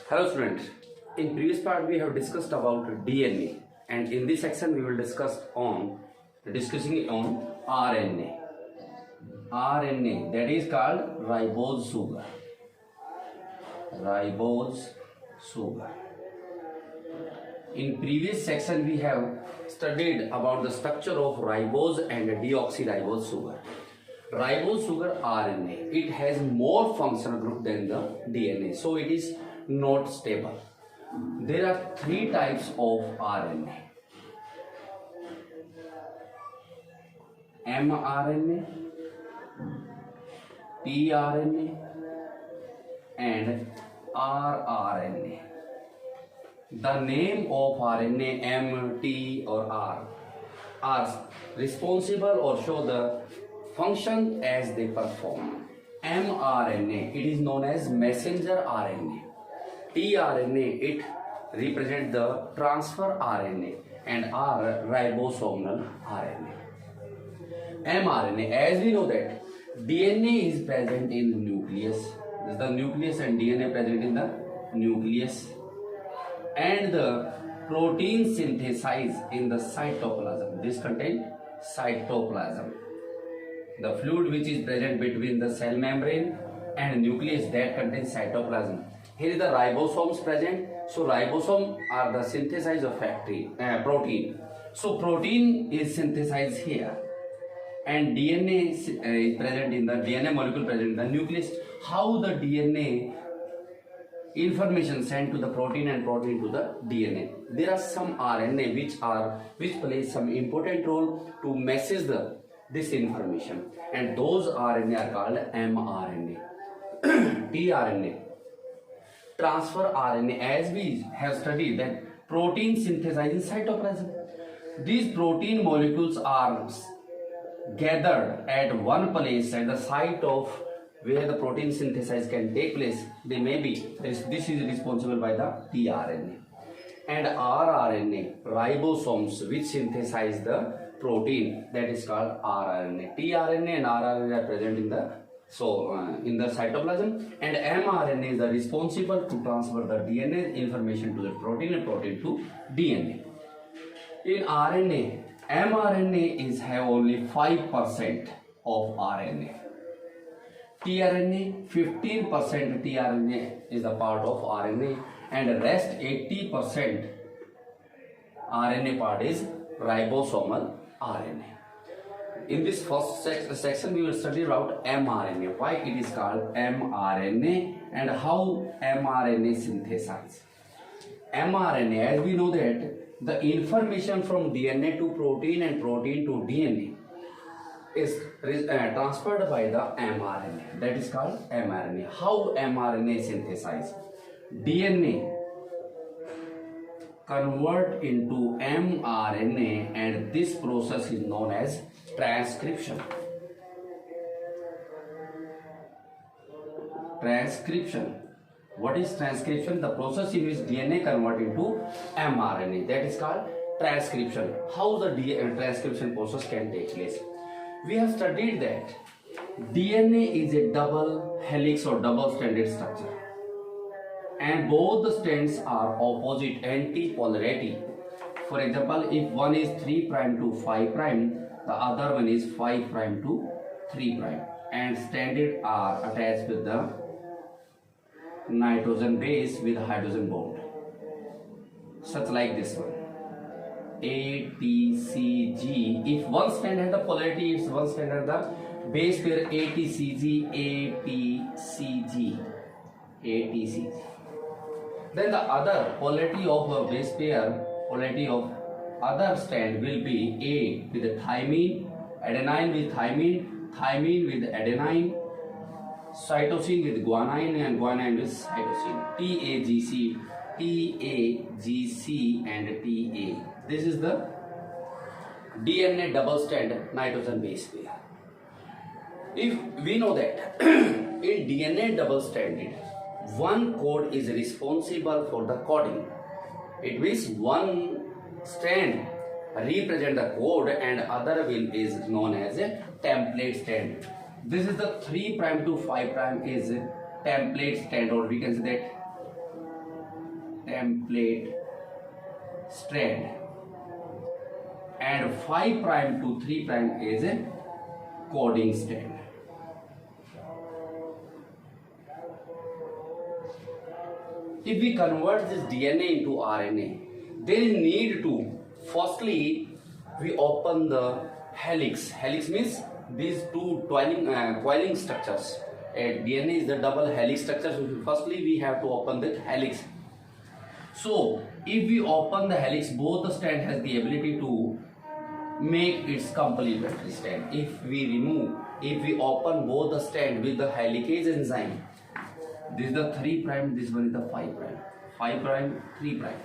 Hello students, in previous part we have discussed about DNA and in this section we will discussing on RNA. RNA, that is called ribose sugar. Ribose sugar. In previous section we have studied about the structure of ribose and deoxyribose sugar. Ribose sugar RNA, it has more functional group than the DNA, so it is not stable. There are three types of RNA: mRNA, tRNA and rRNA. The name of RNA, M, T or R, are responsible or show the function as they perform. mRNA, it is known as messenger RNA. tRNA, it represents the transfer RNA, and R, ribosomal RNA. mRNA, as we know that DNA is present in the nucleus. This is the nucleus and DNA present in the nucleus, and the protein synthesized in the cytoplasm. This contains cytoplasm, the fluid which is present between the cell membrane and nucleus, that contains cytoplasm. Here is the ribosomes present. So ribosome are the synthesize of protein. So protein is synthesized here, and DNA is present in the DNA molecule present in the nucleus. How the DNA information sent to the protein and protein to the DNA? There are some RNA which plays some important role to message this information, and those RNA are called mRNA. tRNA, transfer RNA, as we have studied that protein synthesizing cytoplasm. These protein molecules are gathered at one place at the site of where the protein synthesis can take place. They may be, this is responsible by the tRNA. And rRNA, ribosomes which synthesize the protein, that is called rRNA. tRNA and rRNA are present in the cytoplasm, and mRNA is the responsible to transfer the DNA information to the protein and protein to DNA. In RNA, mRNA have only 5% of RNA. tRNA, 15% tRNA is a part of RNA, and the rest 80% RNA part is ribosomal RNA. In this first section we will study about mRNA, why it is called mRNA and how mRNA synthesizes. mRNA, as we know that the information from DNA to protein and protein to DNA is transferred by the mRNA, that is called mRNA. How mRNA synthesizes? DNA convert into mRNA, and this process is known as transcription. Transcription. What is transcription? The process in which DNA convert into mRNA, that is called transcription. How the transcription process can take place? We have studied that DNA is a double helix or double-stranded structure, and both the strands are opposite anti-polarity. For example, if one is 3' to 5', the other one is 5' to 3', and stranded are attached with the nitrogen base with hydrogen bond, such like this one, A, T, C, G. If one strand has the polarity, it's one strand has the base pair A, T, C, G, A, T, C, G, A, T, C, G. Then the other polarity of a base pair, polarity of other strand will be A with thymine, adenine with thymine, thymine with adenine, cytosine with guanine, and guanine with cytosine. TAGC, TAGC and TA. This is the DNA double strand nitrogen base pair. If we know that in DNA double stranded, one code is responsible for the coding. It means one strand represent the code and other will is known as a template strand. This is the 3' to 5' is template strand, or we can say that template strand, and 5 prime to 3 prime is a coding strand. If we convert this DNA into RNA, there is need to firstly we open the helix. Helix means these two coiling structures. DNA is the double helix structure. So firstly we have to open the helix. So if we open the helix, both the strand has the ability to make its complementary strand. If we open both the strand with the helicase enzyme, this is the 3 prime, this one is the 5 prime. 5 prime, 3 prime.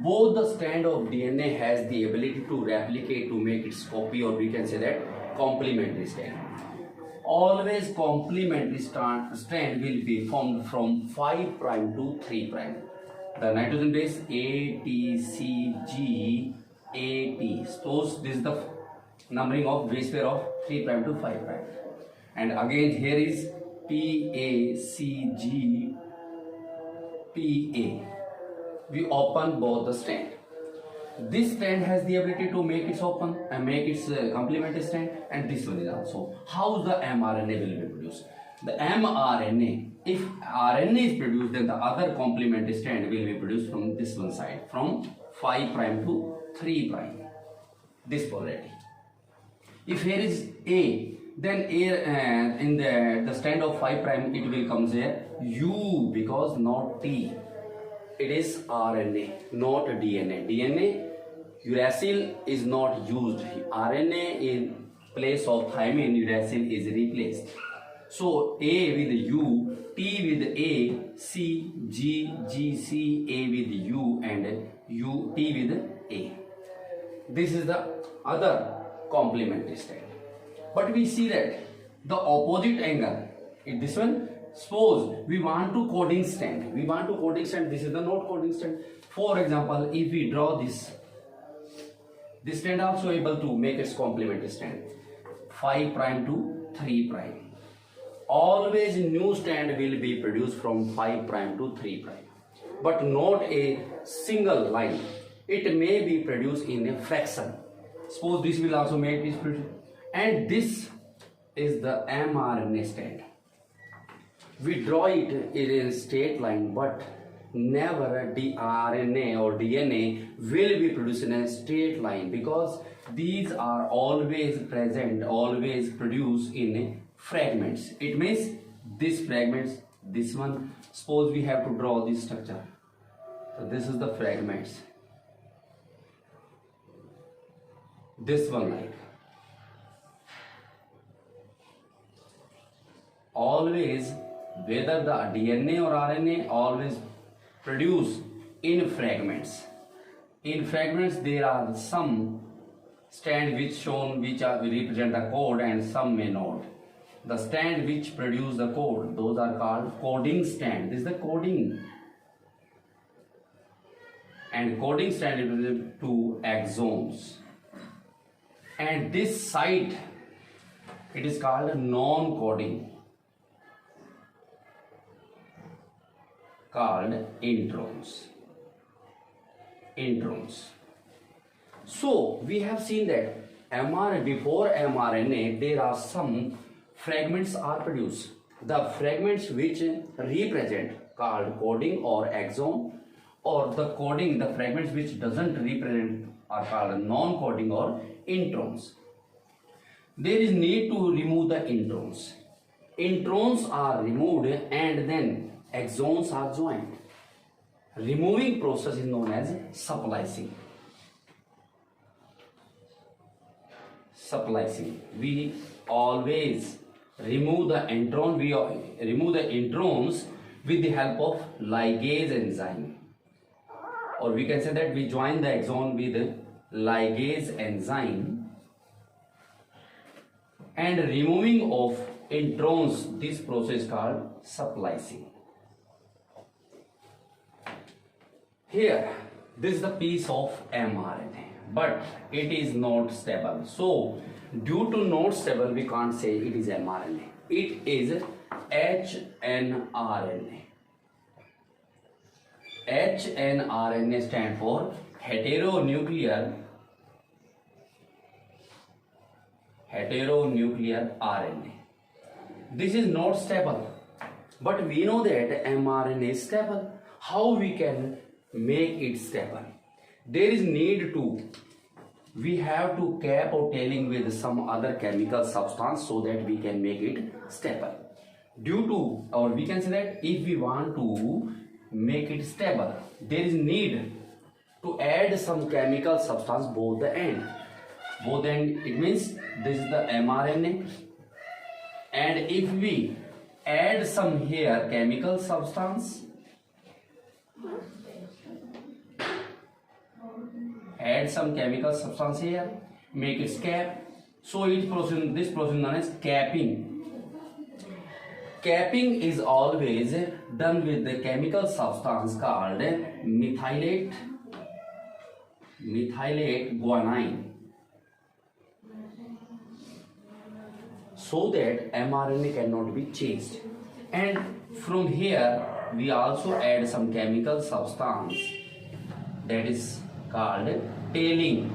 Both the strand of DNA has the ability to replicate, to make its copy, or we can say that complementary strand. Always complementary strand will be formed from 5 prime to 3 prime. The nitrogen base A, T, C, G, A, T. Suppose this is the numbering of base pair of 3 prime to 5 prime. And again here is P, A, C, G, P, A. We open both the strand. This strand has the ability to make its open and make its complementary strand, and this one is also. How the mRNA will be produced? The mRNA, if RNA is produced, then the other complementary strand will be produced from this one side, from 5 prime to 3 prime. This polarity. If here is A, then A in the strand of 5 prime it will come here U, because not T. It is RNA, not DNA. DNA, uracil is not used. RNA in place of thymine, uracil is replaced. So A with U, T with A, C, G, G, C, A with U, and U, T with A. This is the other complementary strand. But we see that the opposite angle, in this one, suppose we want to coding strand. This is the not coding strand. For example, if we draw this strand also able to make its complementary strand. 5 prime to 3 prime. Always new strand will be produced from 5 prime to 3 prime. But not a single line. It may be produced in a fraction. Suppose this will also make this produced. And this is the mRNA strand. We draw it in a straight line, but never the RNA or DNA will be produced in a straight line, because these are always present, always produced in fragments. It means this fragments, this one. Suppose we have to draw this structure. So this is the fragments. This one like. Always, whether the DNA or RNA, always produce in fragments. In fragments there are some strand which represent the code, and some may not. The strand which produce the code, those are called coding strand. This is the coding. And coding strand is related to exons. And this site, it is called non-coding, called introns. So we have seen that before mRNA there are some fragments are produced. The fragments which represent called coding or exon, or the coding, the fragments which doesn't represent are called non-coding or introns. There is need to remove the introns. Introns are removed and then exons are joined. Removing process is known as splicing. We always remove the intron. We remove the introns with the help of ligase enzyme, or we can say that we join the exon with ligase enzyme. And removing of introns, this process called splicing. Here, this is the piece of mRNA, but it is not stable. So, due to not stable, we can't say it is mRNA. It is hnRNA. HNRNA stand for heteronuclear RNA. This is not stable, but we know that mRNA is stable. How we can make it stable? There is need to, we have to cap or tailing with some other chemical substance so that we can make it stable. Due to, or we can say that if we want to make it stable, there is need to add some chemical substance both the end. It means this is the mRNA, and if we add some here chemical substance, here, make it cap. So this process known as capping. Capping is always done with the chemical substance called methylate guanine, so that mRNA cannot be changed. And from here we also add some chemical substance that is called tailing,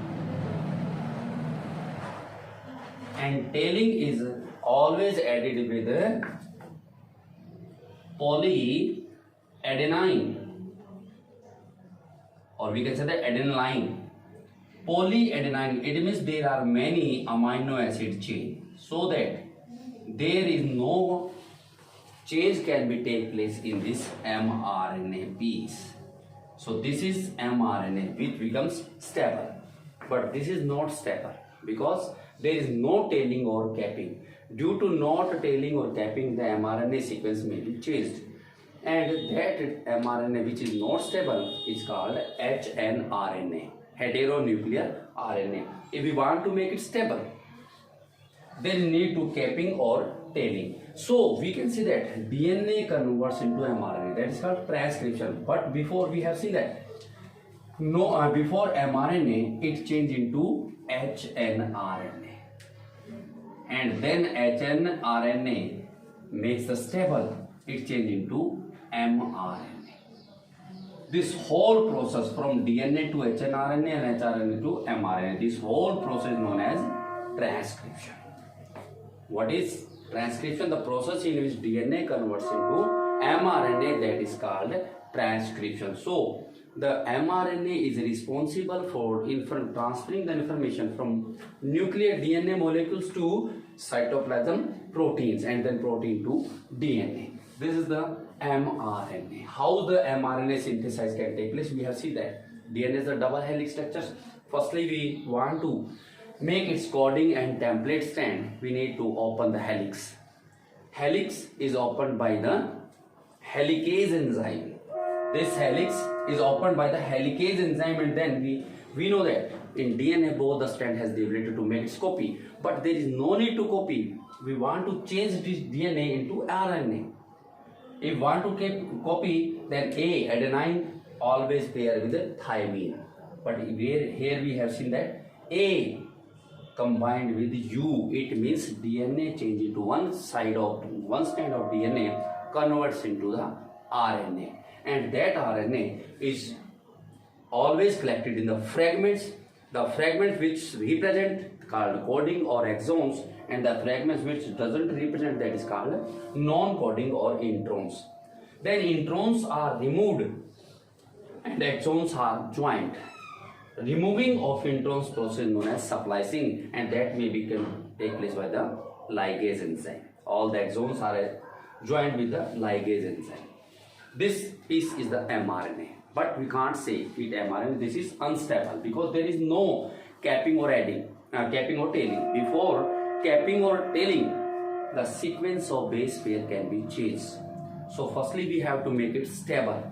and tailing is always added with polyadenine, or we can say the adenine. Polyadenine, it means there are many amino acid chain, so that there is no change can be take place in this mRNA piece. So this is mRNA which becomes stable, but this is not stable because there is no tailing or capping. Due to not tailing or capping, the mRNA sequence may be changed, and that mRNA which is not stable is called HNRNA, heteronuclear RNA. If we want to make it stable, then need to capping or tailing. So we can see that DNA converts into mRNA, that is called transcription. But before we have seen that before mRNA it changed into HNRNA, and then HNRNA makes the stable, it changed into mRNA. This whole process from DNA to HNRNA and HRNA to mRNA, this whole process is known as transcription. What is transcription? The process in which DNA converts into mRNA, that is called transcription. So the mRNA is responsible for transferring the information from nuclear DNA molecules to cytoplasm proteins, and then protein to DNA. This is the mRNA. How the mRNA synthesis can take place? We have seen that DNA is a double helix structure. Firstly, we want to make its coding and template stand. We need to open the helix. Helix is opened by the helicase enzyme. This helix is opened by the helicase enzyme, and then we know that in DNA both the strand has the ability to make its copy, but there is no need to copy. We want to change this DNA into RNA. If we want to copy, then A, adenine, always pair with the thymine. But here we have seen that A combined with U, it means DNA change into one strand of DNA converts into the RNA, and that RNA is always collected in the fragments. The fragments which represent called coding or exons, and the fragments which doesn't represent, that is called non-coding or introns. Then introns are removed and exons are joined. Removing of introns process known as splicing, and that may take place by the ligase enzyme. All the exons are joined with the ligase enzyme. This piece is the mRNA, but we can't say it mRNA. This is unstable because there is no capping or tailing. Before capping or tailing, the sequence of base pair can be changed. So firstly we have to make it stable.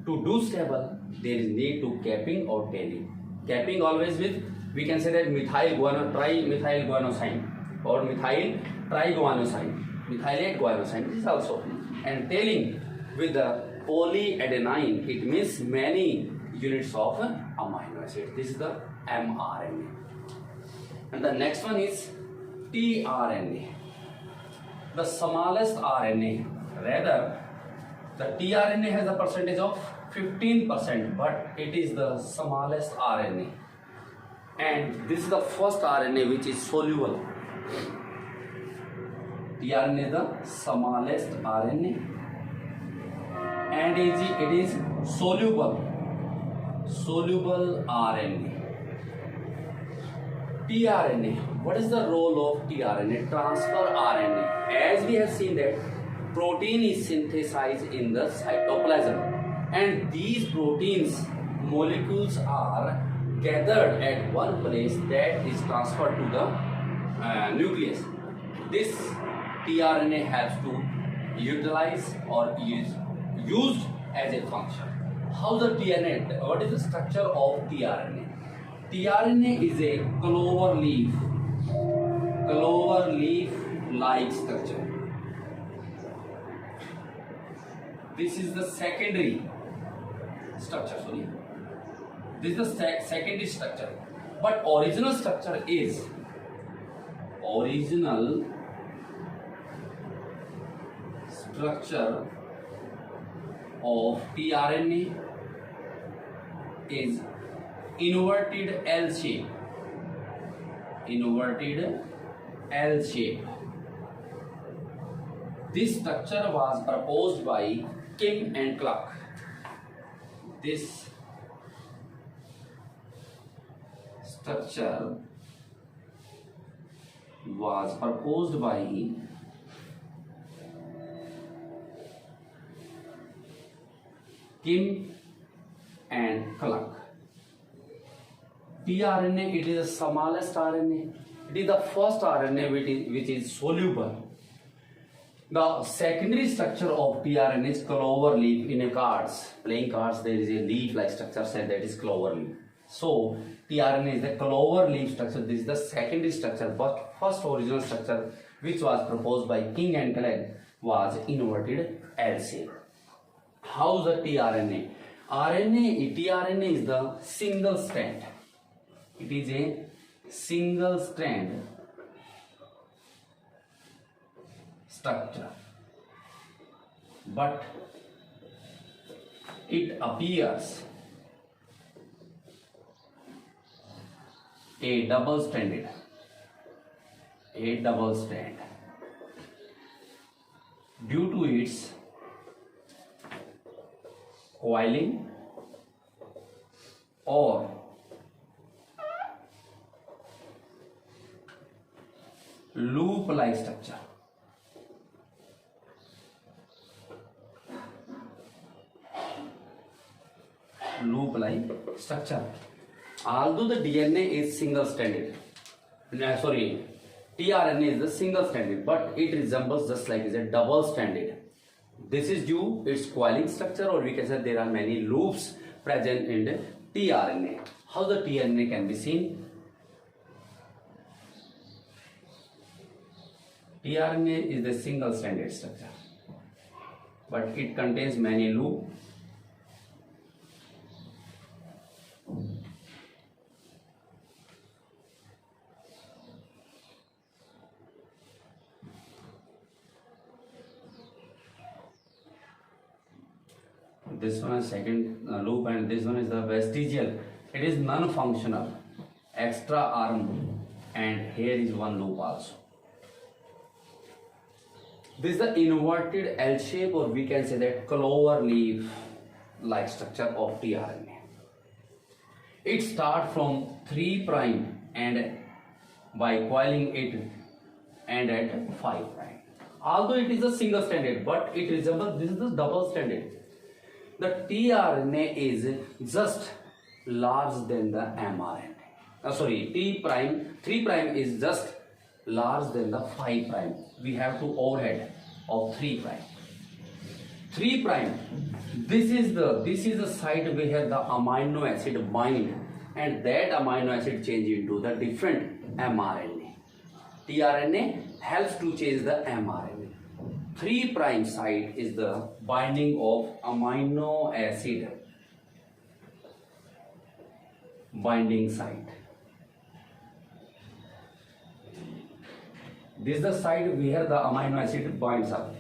To do stable, there is need to capping or tailing. Capping always with, we can say that trimethyl guanosine or methyl triguanosine, methylate guanosine, this is also. And tailing with the polyadenine, it means many units of amino acid. This is the mRNA. And the next one is tRNA, the smallest RNA. Rather, The tRNA has a percentage of 15%, but it is the smallest RNA. And this is the first RNA which is soluble. tRNA is the smallest RNA, and it is soluble RNA. tRNA. What is the role of tRNA? Transfer RNA. As we have seen that protein is synthesized in the cytoplasm, and these proteins molecules are gathered at one place that is transferred to the nucleus. This tRNA has to utilize or is used as a function. How the tRNA? What is the structure of tRNA? tRNA is a clover leaf like structure. This is the secondary structure, this is the secondary structure, but original structure is of tRNA is inverted L shape. This structure was proposed by Kim and Clark. This structure was proposed by Kim and Clark. tRNA, it is the smallest RNA. It is the first RNA which is soluble. The secondary structure of tRNA is clover leaf. In a playing cards, there is a leaf-like structure said that is clover leaf. So tRNA is the clover leaf structure. This is the secondary structure, but first original structure which was proposed by King and Clark was inverted L shape. How is the tRNA? tRNA is the single strand. It is a single strand structure, but it appears a double strand due to its coiling or loop-like structure. Although the DNA is single-stranded, tRNA is the single-stranded, but it resembles just like is a double-stranded. This is due its coiling structure, or we can say there are many loops present in the tRNA. How the tRNA can be seen? tRNA is the single-stranded structure, but it contains many loops. This one is second loop, and this one is the vestigial. It is non-functional, extra arm, and here is one loop also. This is the inverted L shape, or we can say that clover leaf like structure of tRNA. It starts from 3' and by coiling it and at 5'. Although it is a single stranded, but it resembles this is the double stranded. The tRNA is just larger than the mRNA. 3' is just larger than the 5'. We have to overhead of 3'. 3'. This is the site where the amino acid bind, and that amino acid change into the different mRNA. tRNA helps to change the mRNA. 3' site is the binding of amino acid binding site. This is the site where the amino acid binds up.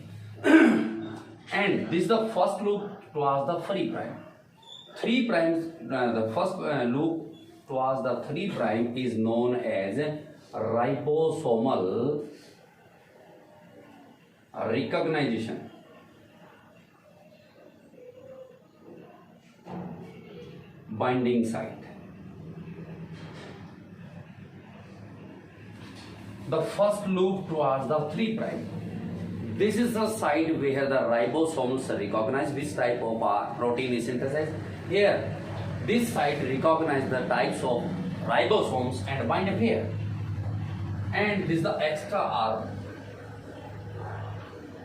And And this is the first loop towards the 3 prime. 3 primes, the first loop towards the 3 prime is known as ribosomal recognition. Binding site. The first loop towards the 3 prime. This is the site where the ribosomes recognize which type of protein is synthesized. Here, this site recognizes the types of ribosomes and bind here. And this is the extra R,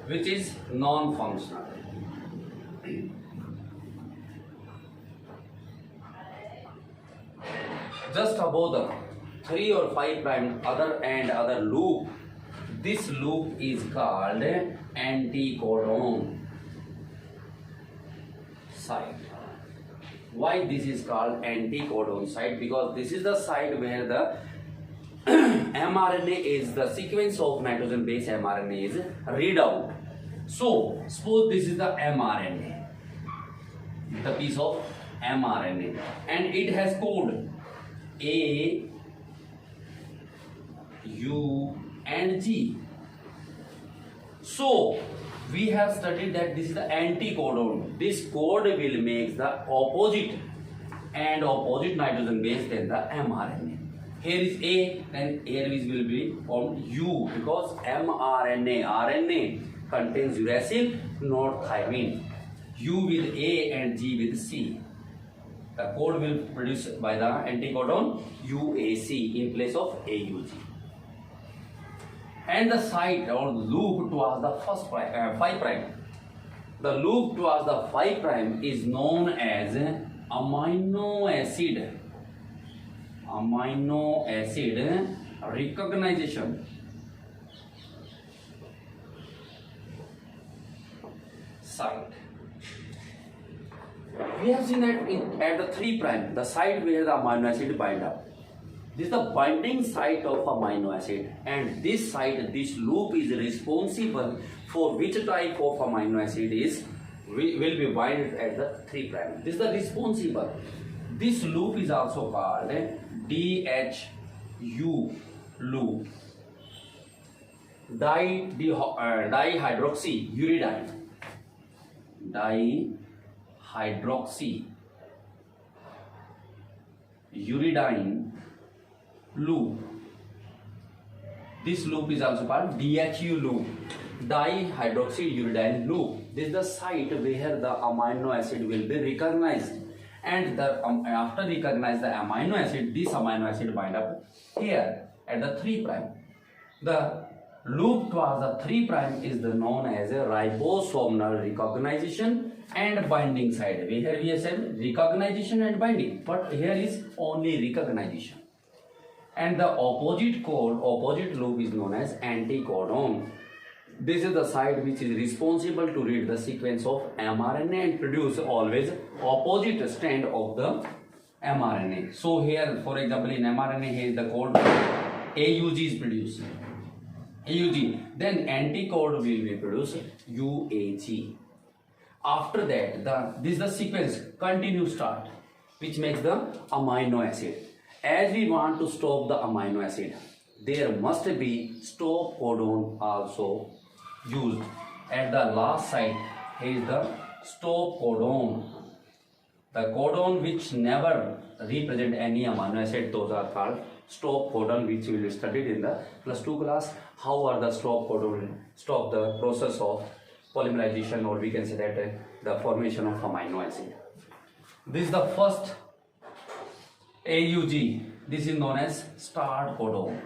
which is non-functional. Just above the 3 or 5 prime other loop, this loop is called anticodon site. Why this is called anticodon site? Because this is the site where the mRNA is, the sequence of nitrogen base mRNA is read out. So suppose this is the mRNA, the piece of mRNA, and it has code A, U and G. So we have studied that this is the anticodon. This code will make the opposite nitrogen base than the mRNA. Here is A, then here will be formed U, because mRNA, RNA contains uracil, not thymine. U with A and G with C. The code will produce by the anticodon UAC in place of AUG. And the site or loop towards the 5 prime. The loop towards the 5 prime is known as amino acid recognition site. We have seen that at the 3 prime, the site where the amino acid bind up. This is the binding site of amino acid, and this site, this loop is responsible for which type of amino acid will be binded at the 3 prime. This is the responsible. This loop is also called DHU loop, dihydroxyuridine loop. This loop is also called DHU loop, dihydroxyuridine loop. This is the site where the amino acid will be recognized, and after recognize the amino acid, this amino acid bind up here at the 3 prime. The loop towards the 3 prime is known as a ribosomal recognition and binding site. Here we have said recognition and binding, but here is only recognition. And the opposite loop is known as anticodon. This is the site which is responsible to read the sequence of mRNA and produce always opposite strand of the mRNA. So here, for example, in mRNA, here the code AUG is produced. AUG. Then anticode will be produced UAG. After that, this is the sequence continue start, which makes the amino acid. As we want to stop the amino acid, there must be stop codon also used. At the last site, here is the stop codon. The codon which never represent any amino acid, those are called stop codon, which we will studied in the +2 class. How are the stop codon stop the process of polymerization, or we can say that the formation of amino acid. This is the first AUG. This is known as start codon.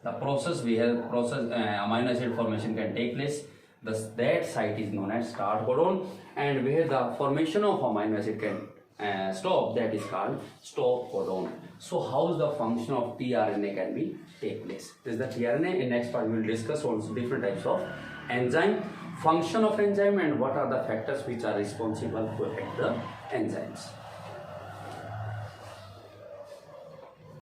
The process amino acid formation can take place. That site is known as start codon, and where the formation of amino acid can stop, that is called stop codon. So how is the function of tRNA can be take place? This is the tRNA. In next part we will discuss on different types of enzyme, function of enzyme, and what are the factors which are responsible to affect the enzymes.